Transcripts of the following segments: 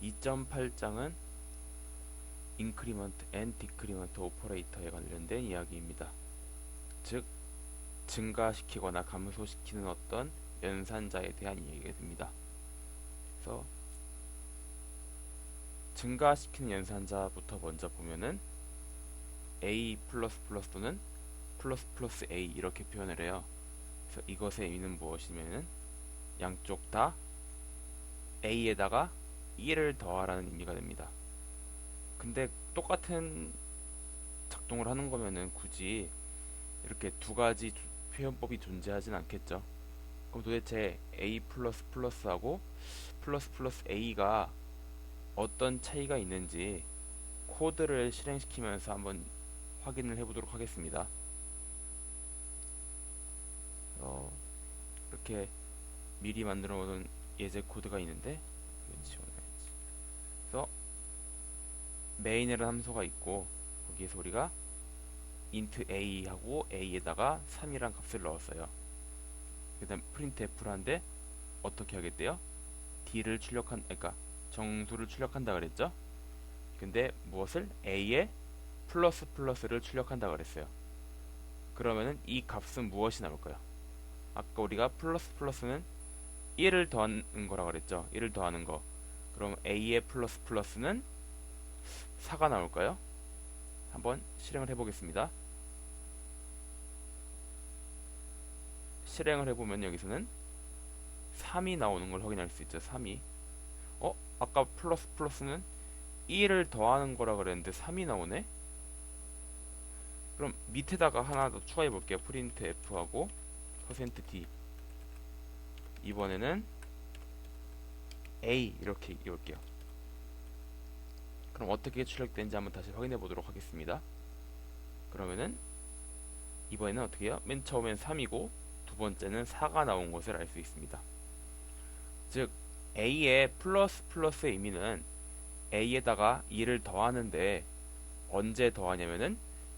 2.8장은 인크리먼트 앤 디크리먼트 오퍼레이터에 관련된 이야기입니다. 즉, 증가시키거나 감소시키는 어떤 연산자에 대한 이야기가 됩니다. 그래서 증가시키는 연산자부터 먼저 보면은 a 플러스 플러스 또는 플러스 플러스 a 이렇게 표현을 해요. 그래서 이것의 의미는 무엇이냐면은 양쪽 다 a에다가 1을 더하라는 의미가 됩니다. 근데 똑같은 작동을 하는 거면은 굳이 이렇게 두 가지 표현법이 존재하진 않겠죠. 그럼 도대체 a 플러스 플러스하고 플러스 플러스 a가 어떤 차이가 있는지 코드를 실행시키면서 한번 확인을 해보도록 하겠습니다. 이렇게 미리 만들어 놓은 예제 코드가 있는데 그래서 메인이라는 함수가 있고 거기에서 우리가 int a 하고 a에다가 3이란 값을 넣었어요. 그 다음 printf를 하는데 어떻게 하겠대요? d를 그러니까 정수를 출력한다 그랬죠? 근데 무엇을? a에 플러스 플러스를 출력한다 그랬어요. 그러면은 이 값은 무엇이 나올까요? 아까 우리가 플러스 플러스는 1을 더하는 거라 그랬죠? 1을 더하는 거. 그럼 a의 플러스 플러스는 4가 나올까요? 한번 실행을 해보겠습니다. 실행을 해보면 여기서는 3이 나오는 걸 확인할 수 있죠. 3이. 아까 플러스 플러스는 1을 더하는 거라 그랬는데 3이 나오네? 그럼 밑에다가 하나 더 추가해 볼게요. printf하고 %d. 이번에는 a 이렇게 이을게요. 그럼 어떻게 출력되는지 한번 다시 확인해 보도록 하겠습니다. 그러면은 이번에는 어떻게 해요? 맨 처음엔 3이고 두 번째는 4가 나온 것을 알 수 있습니다. 즉 a의 플러스 플러스의 의미는 a에다가 2를 더하는데 언제 더하냐면은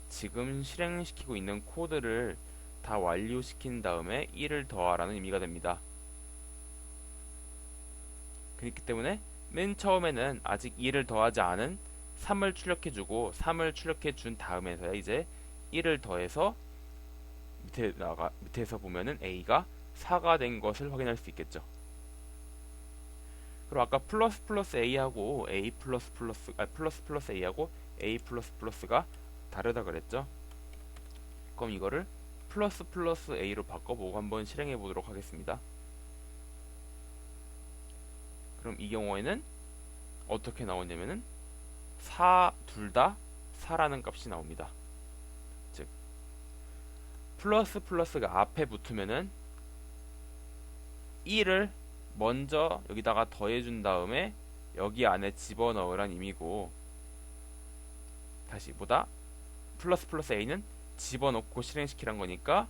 지금 실행시키고 있는 코드를 다 완료시킨 다음에 1을 더하라는 의미가 됩니다. 그렇기 때문에 맨 처음에는 아직 2를 더하지 않은 3을 출력해주고 3을 출력해준 다음에서야 이제 1을 더해서 밑에서 보면은 a가 4가 된 것을 확인할 수 있겠죠. 그리고 아까 플러스 플러스 a하고 a 플러스 플러스 플러스 플러스 a하고 a 플러스 플러스가 다르다 그랬죠. 그럼 이거를 플러스 플러스 a로 바꿔보고 한번 실행해 보도록 하겠습니다. 그럼 이 경우에는 어떻게 나오냐면은 둘 다 4라는 값이 나옵니다. 즉 플러스 플러스가 앞에 붙으면은 1을 먼저 여기다가 더해준 다음에 여기 안에 집어넣으란 의미고, 다시 보다 플러스 플러스 a는 집어넣고 실행시키란 거니까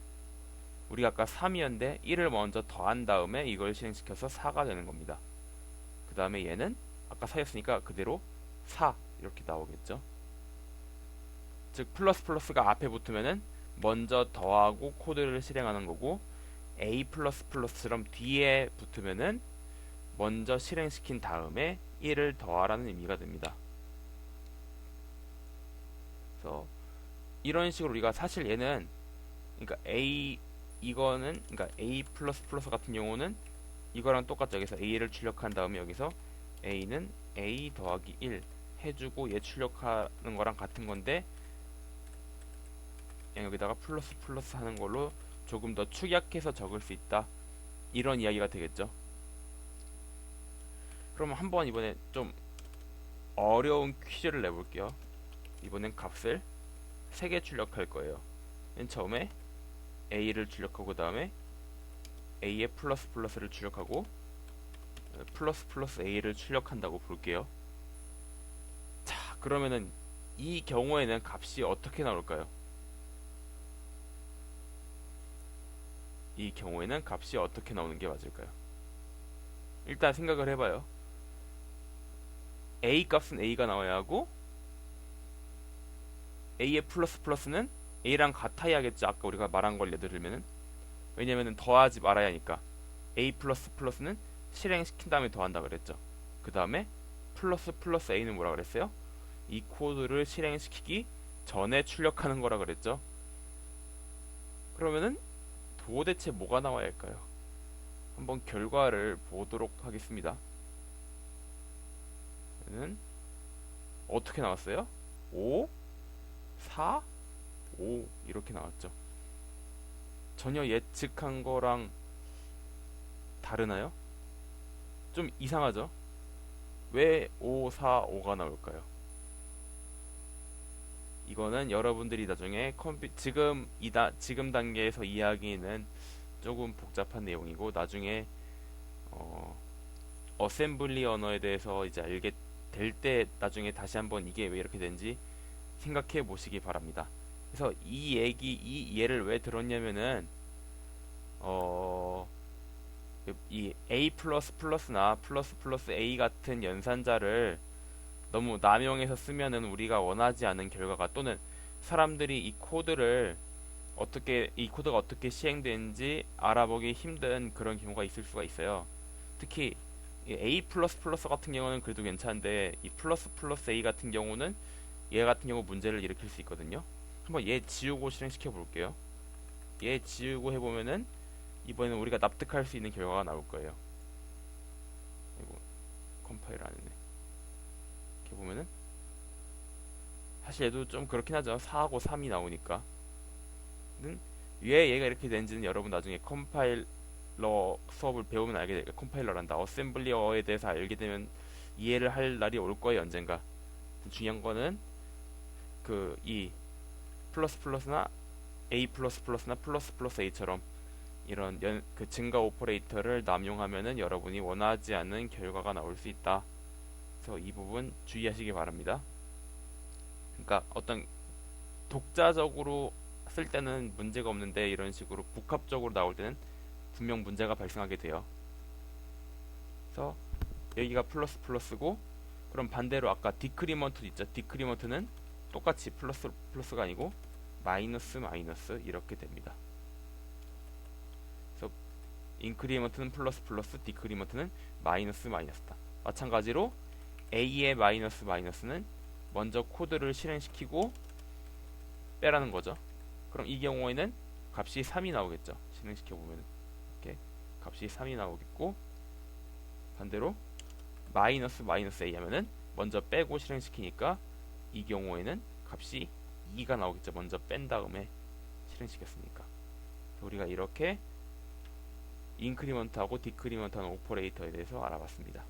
우리가 아까 3이었는데 1을 먼저 더한 다음에 이걸 실행시켜서 4가 되는 겁니다. 그 다음에 얘는 아까 4였으니까 그대로 4 이렇게 나오겠죠. 즉 플러스 플러스가 앞에 붙으면은 먼저 더하고 코드를 실행하는 거고, a 플러스 플러스처럼 뒤에 붙으면은 먼저 실행시킨 다음에 1을 더하라는 의미가 됩니다. 그래서 이런 식으로 우리가 사실 얘는 그러니까 그러니까 a 플러스 플러스 같은 경우는 이거랑 똑같죠. 여기서 a를 출력한 다음에 여기서 a는 a 더하기 1 해주고 얘 출력하는 거랑 같은 건데 여기다가 플러스 플러스 하는 걸로 조금 더 축약해서 적을 수 있다, 이런 이야기가 되겠죠. 그럼 한번 이번에 좀 어려운 퀴즈를 내볼게요. 이번엔 값을 3개 출력할 거예요. 맨 처음에 a를 출력하고 그 다음에 a의 플러스 플러스를 출력하고 플러스 플러스 a를 출력한다고 볼게요. 자, 그러면은 이 경우에는 값이 어떻게 나올까요? 이 경우에는 값이 어떻게 나오는 게 맞을까요? 일단 생각을 해봐요. a 값은 a가 나와야 하고 a의 플러스 플러스는 a랑 같아야겠죠. 아까 우리가 말한 걸 예를 들면은, 왜냐면은 더하지 말아야 하니까 a 플러스 플러스는 실행시킨 다음에 더한다 그랬죠. 그 다음에 플러스 플러스 a는 뭐라 그랬어요? 이 코드를 실행시키기 전에 출력하는 거라 그랬죠. 그러면은 도대체 뭐가 나와야 할까요? 한번 결과를 보도록 하겠습니다. 는 어떻게 나왔어요? 5, 4, 5 이렇게 나왔죠. 전혀 예측한 거랑 다르나요? 좀 이상하죠? 왜 5, 4, 5가 나올까요? 이거는 여러분들이 나중에 지금 단계에서 이야기는 조금 복잡한 내용이고 나중에 어셈블리 언어에 대해서 이제 알게 될 때 나중에 다시 한번 이게 왜 이렇게 된지 생각해 보시기 바랍니다. 그래서 이 예를 왜 들었냐면은 이 a++나 ++a 같은 연산자를 너무 남용해서 쓰면은 우리가 원하지 않은 결과가 또는 사람들이 이 코드가 어떻게 시행되는지 알아보기 힘든 그런 경우가 있을 수가 있어요. 특히 이 a++ 같은 경우는 그래도 괜찮은데 이 ++a 같은 경우는 얘 같은 경우 문제를 일으킬 수 있거든요. 한번 얘 지우고 실행시켜 볼게요. 얘 지우고 해보면은 이번에는 우리가 납득할 수 있는 결과가 나올 거예요. 이거 컴파일 안 했네. 이렇게 보면은 사실 얘도 좀 그렇긴 하죠. 4하고 3이 나오니까. 왜 얘가 이렇게 되는지는 여러분 나중에 컴파일러 수업을 배우면 알게 될 거예요. 컴파일러란다. 어셈블리어에 대해서 알게 되면 이해를 할 날이 올 거예요. 언젠가. 중요한 거는 이 플러스플러스나 a++나 ++a처럼 이런 증가 오퍼레이터를 남용하면은 여러분이 원하지 않는 결과가 나올 수 있다. 그래서 이 부분 주의하시기 바랍니다. 그러니까 어떤 독자적으로 쓸 때는 문제가 없는데 이런 식으로 복합적으로 나올 때는 분명 문제가 발생하게 돼요. 그래서 여기가 플러스고 그럼 반대로 아까 디크리먼트 있죠. 디크리먼트는 똑같이 플러스가 아니고 마이너스 이렇게 됩니다. 그래서 인크리먼트는 플러스 디크리먼트는 마이너스다. 마찬가지로 a의 마이너스는 먼저 코드를 실행시키고 빼라는 거죠. 그럼 이 경우에는 값이 3이 나오겠죠. 실행시켜 보면 이렇게 값이 3이 나오겠고 반대로 마이너스 a 하면은 먼저 빼고 실행시키니까 이 경우에는 값이 2가 나오겠죠. 먼저 뺀 다음에 실행시켰으니까. 우리가 이렇게 인크리먼트하고 디크리먼트하는 오퍼레이터에 대해서 알아봤습니다.